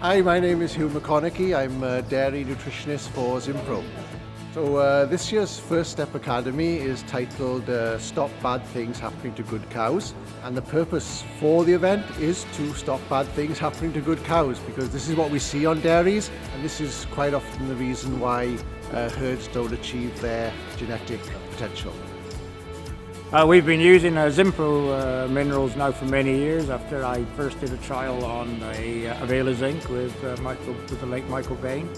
Hi, my name is Hugh McConaughey. I'm a dairy nutritionist for ZINPRO. So this year's First Step Academy is titled Stop Bad Things Happening to Good Cows. And the purpose for the event is to stop bad things happening to good cows, because this is what we see on dairies, and this is quite often the reason why herds don't achieve their genetic potential. We've been using ZINPRO minerals now for many years after I first did a trial on a Avela Zinc with the late Michael Bain.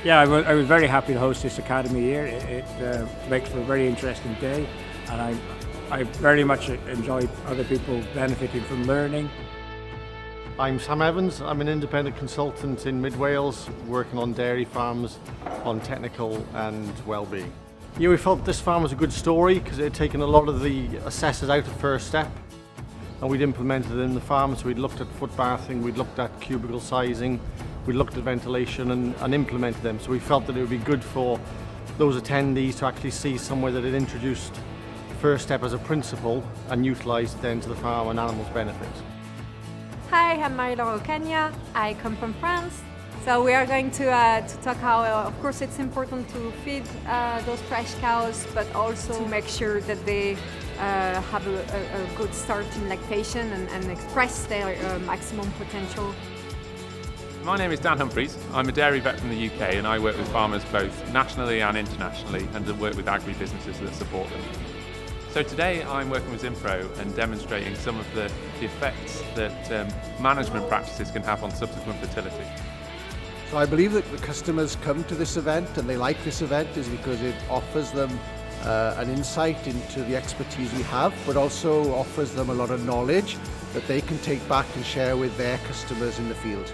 Yeah, I was very happy to host this academy here. It makes for a very interesting day, and I very much enjoy other people benefiting from learning. I'm Sam Evans. I'm an independent consultant in Mid Wales, working on dairy farms, on technical and well-being. Yeah, we felt this farm was a good story because it had taken a lot of the assessors out of First Step, and we'd implemented it in the farm. So we'd looked at foot bathing, we'd looked at cubicle sizing, we looked at ventilation and implemented them. So we felt that it would be good for those attendees to actually see somewhere that had introduced First Step as a principle and utilised it then to the farm and animals' benefits. Hi, I'm Marie-Laure Kenya. I come from France. So we are going to talk how, of course, it's important to feed those fresh cows, but also to make sure that they have a good start in lactation and express their maximum potential. My name is Dan Humphreys. I'm a dairy vet from the UK, and I work with farmers both nationally and internationally, and work with agri-businesses that support them. So today I'm working with ZINPRO and demonstrating some of the effects that management practices can have on subsequent fertility. So I believe that the customers come to this event and they like this event is because it offers them an insight into the expertise we have, but also offers them a lot of knowledge that they can take back and share with their customers in the field.